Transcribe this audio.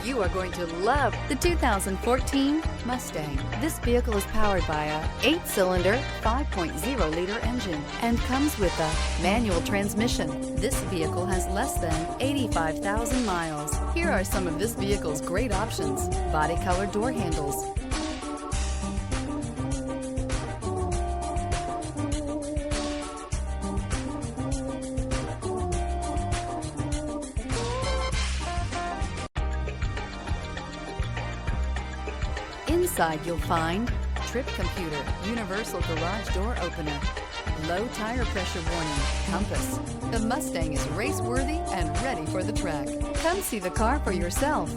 You are going to love the 2014 Mustang. This vehicle is powered by a 8-cylinder, 5.0-liter engine and comes with a manual transmission. This vehicle has less than 85,000 miles. Here are some of this vehicle's great options: body color door handles, inside you'll find trip computer, universal garage door opener, low tire pressure warning, compass. The Mustang is race worthy and ready for the track. Come see the car for yourself.